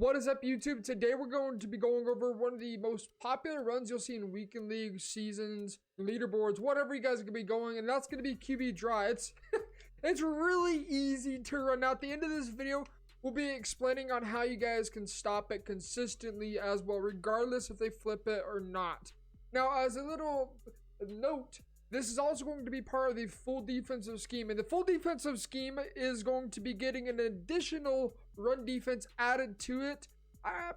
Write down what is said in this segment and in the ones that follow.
What is up, YouTube? Today we're going to be going over one of the most popular runs you'll see in weekend league seasons, leaderboards, whatever you guys are gonna be going, and that's gonna be QB draw. It's really easy to run. Now at the end of this video, we'll be explaining on how you guys can stop it consistently as well, regardless if they flip it or not. Now, as a little note, this is also going to be part of the full defensive scheme, and the full defensive scheme is going to be getting an additional run defense added to it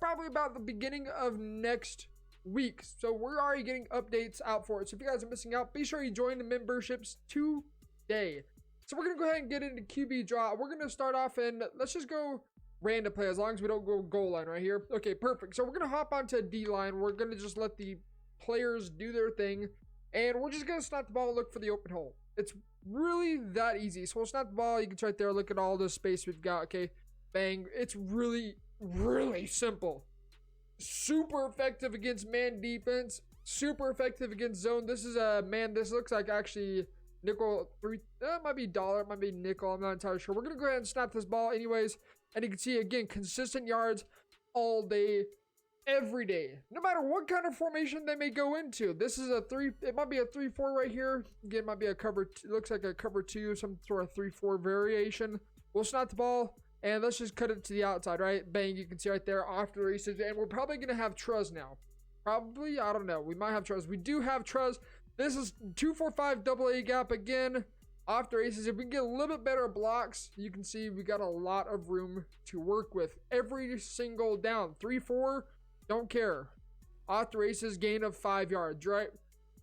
probably about the beginning of next week. So we're already getting updates out for it. So if you guys are missing out, be sure you join the memberships today. So we're going to go ahead and get into QB draw. We're going to start off and let's just go random play as long as we don't go goal line right here. Okay, perfect. So we're going to hop onto D line. We're going to just let the players do their thing. And we're just going to snap the ball and look for the open hole. It's really that easy. So we'll snap the ball. You can right there. Look at all the space we've got. Okay. Bang. It's really simple. Super effective against man defense. Super effective against zone. This is a man. This looks like actually nickel 3. That might be dollar. It might be nickel. I'm not entirely sure. We're going to go ahead and snap this ball anyways. And you can see again, consistent yards all day. Every day, no matter what kind of formation they may go into. This is a 3, it might be a 3-4 right here. Again, it might be a cover, it looks like a cover 2, some sort of 3-4 variation. We'll snap the ball and let's just cut it to the outside, right? Bang, you can see right there off the races. And we're probably gonna have Truz now. Probably, I don't know. We might have Truz. We do have Truz. This is 2-4-5 double A gap again. Off the races. If we can get a little bit better blocks, you can see we got a lot of room to work with every single down. 3-4. Don't care. Off the races, gain of 5 yards, right?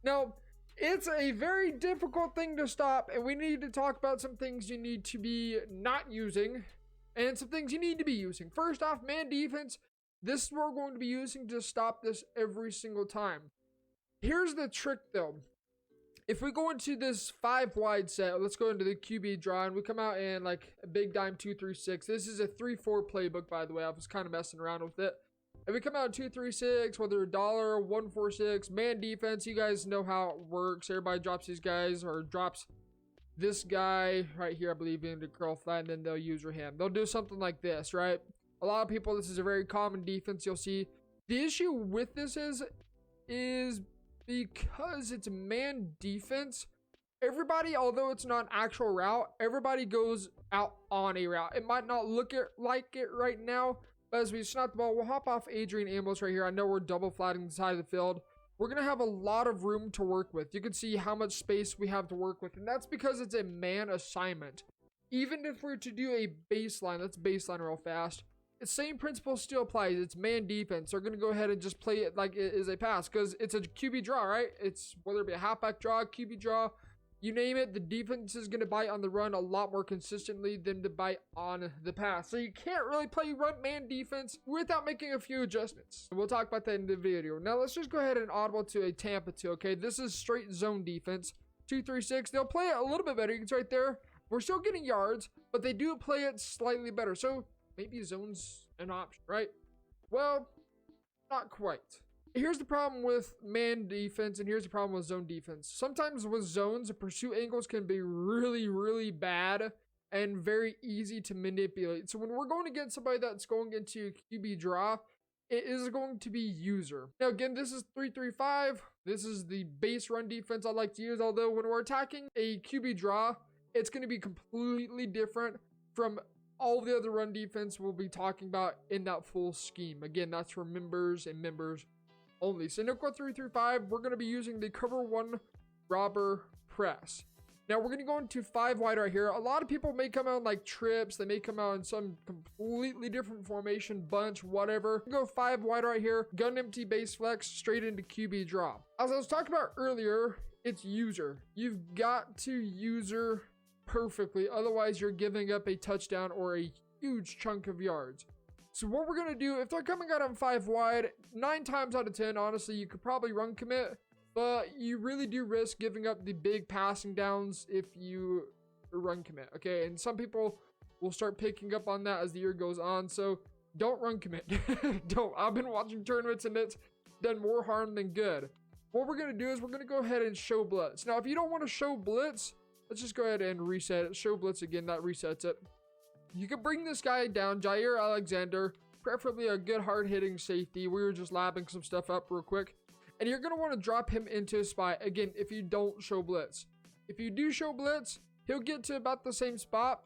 Now, it's a very difficult thing to stop, and we need to talk about some things you need to be not using, and some things you need to be using. First off, man defense. This is what we're going to be using to stop this every single time. Here's the trick, though. If we go into this 5 wide set, let's go into the QB draw, and we come out in like a big dime 2-3-6. This is a 3-4 playbook, by the way. I was kind of messing around with it. If we come out 2-3-6, whether dollar 1-4-6, man defense, you guys know how it works. Everybody drops these guys or drops this guy right here, I believe, into curl flat, and then they'll use your hand. They'll do something like this, right? A lot of people, this is a very common defense you'll see. The issue with this is because it's man defense, everybody, although it's not an actual route, everybody goes out on a route. It might not look like it right now, but as we snap the ball, we'll hop off Adrian Amos right here. I know we're double flatting the side of the field. We're going to have a lot of room to work with. You can see how much space we have to work with, and that's because it's a man assignment. Even if we're to do a baseline, let's baseline real fast. The same principle still applies. It's man defense. They're going to go ahead and just play it like it is a pass because it's a QB draw, right? It's whether it be a halfback draw, QB draw, you name it, the defense is going to bite on the run a lot more consistently than to bite on the pass. So you can't really play run man defense without making a few adjustments. We'll talk about that in the video. Now let's just go ahead and audible to a Tampa 2, okay? This is straight zone defense. 2-3-6. They'll play it a little bit better. You can see right there. We're still getting yards, but they do play it slightly better. So maybe zone's an option, right? Well, not quite. Here's the problem with man defense, and here's the problem with zone defense. Sometimes with zones, the pursuit angles can be really bad and very easy to manipulate. So when we're going against somebody that's going into QB draw, it is going to be user. Now again, this is 3-3-5. This is the base run defense I like to use, although when we're attacking a QB draw, it's going to be completely different from all the other run defense we'll be talking about in that full scheme. Again, that's for members and members only. So nickel 3-3-5, we're going to be using the cover 1 robber press. Now we're going to go into 5 wide right here. A lot of people may come out in like trips. They may come out in some completely different formation, bunch, whatever. Go 5 wide right here. Gun empty base flex straight into QB draw. As I was talking about earlier, it's user. You've got to user perfectly. Otherwise you're giving up a touchdown or a huge chunk of yards. So what we're going to do, if they're coming out on 5 wide, 9 times out of 10, honestly, you could probably run commit, but you really do risk giving up the big passing downs if you run commit, okay? And some people will start picking up on that as the year goes on, so don't run commit. Don't. I've been watching tournaments and it's done more harm than good. What we're going to do is we're going to go ahead and show blitz. Now, if you don't want to show blitz, let's just go ahead and reset it. Show blitz again, that resets it. You can bring this guy down, Jair Alexander. preferably a good hard-hitting safety. We were just lapping some stuff up real quick. And you're going to want to drop him into a spy, again, if you don't show blitz. If you do show blitz, he'll get to about the same spot,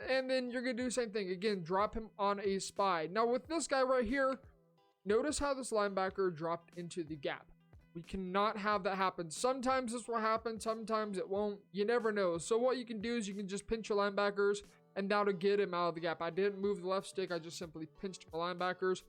and then you're going to do the same thing. Again, drop him on a spy. Now, with this guy right here, notice how this linebacker dropped into the gap. We cannot have that happen. Sometimes this will happen, sometimes it won't. You never know. So what you can do is you can just pinch your linebackers, and now to get him out of the gap. I didn't move the left stick, I just simply pinched my linebackers.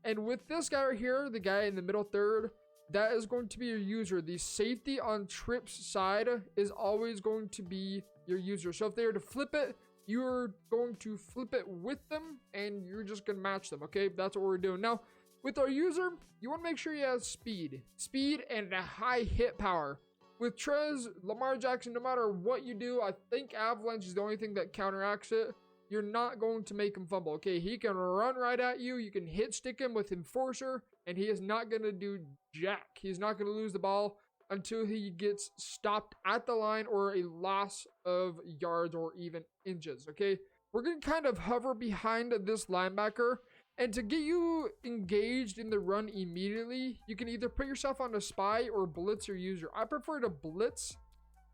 And with this guy right here, the guy in the middle third, that is going to be your user. The safety on Tripp's side is always going to be your user. So if they were to flip it, you're going to flip it with them, and you're just going to match them, okay? That's what we're doing. Now, with our user, you want to make sure he has speed. Speed and a high hit power. With Trez, Lamar Jackson, no matter what you do, I think Avalanche is the only thing that counteracts it. You're not going to make him fumble, okay? He can run right at you. You can hit stick him with Enforcer, and he is not going to do jack. He's not going to lose the ball until he gets stopped at the line or a loss of yards or even inches, okay? We're going to kind of hover behind this linebacker. And to get you engaged in the run immediately, you can either put yourself on a spy or blitz your user. I prefer to blitz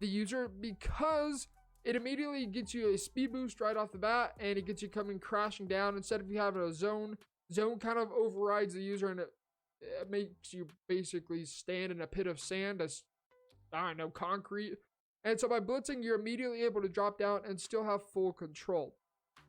the user because it immediately gets you a speed boost right off the bat, and it gets you coming crashing down. Instead of you having a zone kind of overrides the user, and it makes you basically stand in a pit of sand as, I don't know, concrete. And so by blitzing, you're immediately able to drop down and still have full control.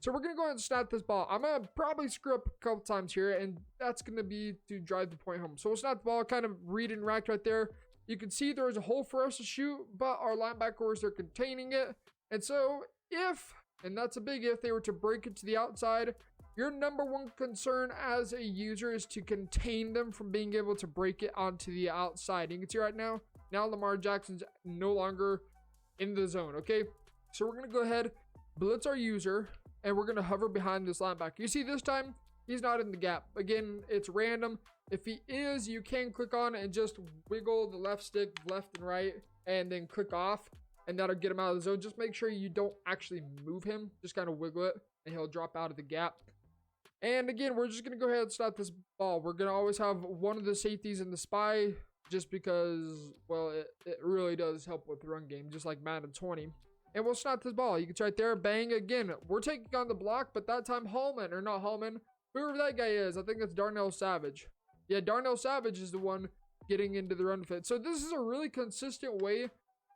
So we're going to go ahead and snap this ball. I'm going to probably screw up a couple times here, and that's going to be to drive the point home. So we'll snap the ball, kind of read and react right there. You can see there's a hole for us to shoot, but our linebackers are containing it. And so if, and that's a big if, they were to break it to the outside, your number one concern as a user is to contain them from being able to break it onto the outside. You can see right now Lamar Jackson's no longer in the zone, okay? So we're going to go ahead, blitz our user, and we're going to hover behind this linebacker. You see this time, he's not in the gap. Again, it's random. If he is, you can click on it and just wiggle the left stick left and right and then click off, and that'll get him out of the zone. Just make sure you don't actually move him. Just kind of wiggle it, and he'll drop out of the gap. And again, we're just going to go ahead and snap this ball. We're going to always have one of the safeties in the spy just because, well, it really does help with the run game, just like Madden 20. And we'll snap this ball. You can see right there, bang. Again, we're taking on the block, but that time Hallman, or not Hallman, whoever that guy is, I think that's Darnell Savage. Yeah, Darnell Savage is the one getting into the run fit. So this is a really consistent way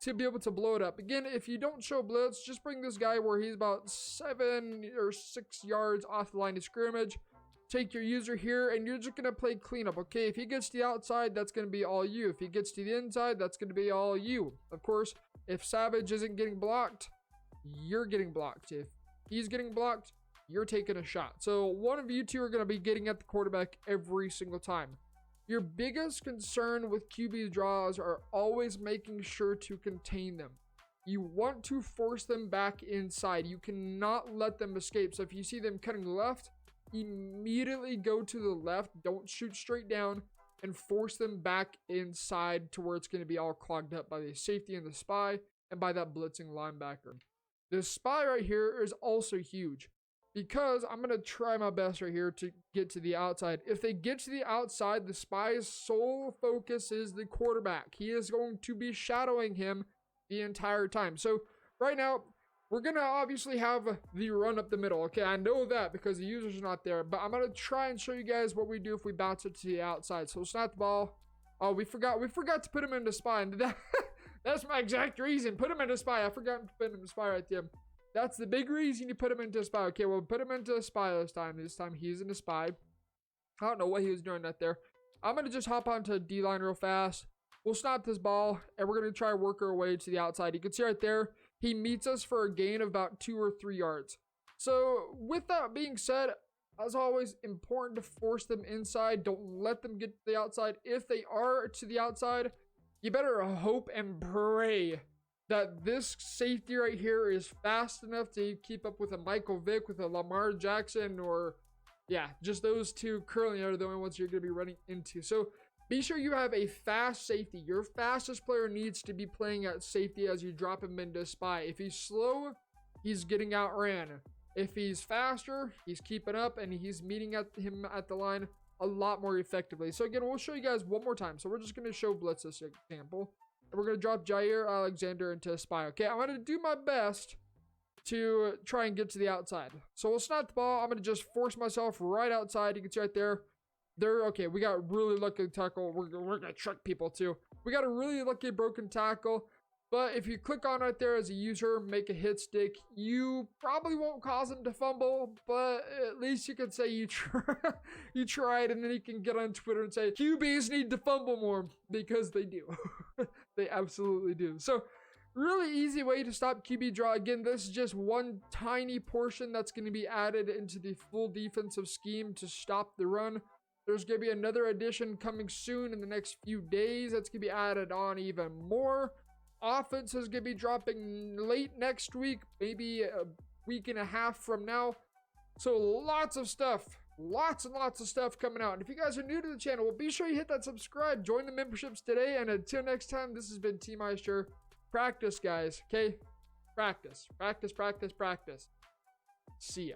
to be able to blow it up. Again, if you don't show blitz, just bring this guy where he's about 7 or 6 yards off the line of scrimmage. Take your user here, and you're just going to play cleanup, okay? If he gets to the outside, that's going to be all you. If he gets to the inside, that's going to be all you. Of course, if Savage isn't getting blocked, you're getting blocked. If he's getting blocked, you're taking a shot. So one of you two are going to be getting at the quarterback every single time. Your biggest concern with QB draws are always making sure to contain them. You want to force them back inside. You cannot let them escape. So if you see them cutting left, immediately go to the left. Don't shoot straight down, and force them back inside to where it's going to be all clogged up by the safety and the spy and by that blitzing linebacker. The spy right here is also huge because I'm going to try my best right here to get to the outside. If they get to the outside, the spy's sole focus is the quarterback. He is going to be shadowing him the entire time. So right now, we're going to obviously have the run up the middle. Okay, I know that because the user's not there, but I'm going to try and show you guys what we do if we bounce it to the outside. So we'll snap the ball. Oh, we forgot to put him into spy. And that's my exact reason. Put him into spy. I forgot to put him into spy right there. That's the big reason you put him into spy. Okay, well, put him into spy this time. This time he's in the spy. I don't know what he was doing right there. I'm going to just hop onto D-line real fast. We'll snap this ball, and we're going to try to work our way to the outside. You can see right there, he meets us for a gain of about 2 or 3 yards. So with that being said, as always, important to force them inside. Don't let them get to the outside. If they are to the outside, you better hope and pray that this safety right here is fast enough to keep up with a Michael Vick, with a Lamar Jackson, or yeah, just those two currently are the only ones you're going to be running into. So be sure you have a fast safety. Your fastest player needs to be playing at safety as you drop him into spy. If he's slow, he's getting outran. If he's faster, he's keeping up, and he's meeting him at the line a lot more effectively. So again, we'll show you guys one more time. So we're just going to show blitz this example. And we're going to drop Jair Alexander into spy. Okay, I'm going to do my best to try and get to the outside. So we'll snap the ball. I'm going to just force myself right outside. You can see right there. Okay, we got really lucky tackle. We're going to trick people too. We got a really lucky broken tackle. But if you click on right there as a user, make a hit stick, you probably won't cause them to fumble, but at least you can say you tried, and then you can get on Twitter and say, QBs need to fumble more, because they do. They absolutely do. So, really easy way to stop QB draw. Again, this is just one tiny portion that's going to be added into the full defensive scheme to stop the run. There's going to be another addition coming soon in the next few days that's going to be added on even more. Offense is going to be dropping late next week, maybe a week and a half from now. So lots of stuff, lots and lots of stuff coming out. And if you guys are new to the channel, well, be sure you hit that subscribe, join the memberships today. And until next time, this has been T Meister. Practice, guys, okay? Practice, practice, practice, practice. See ya.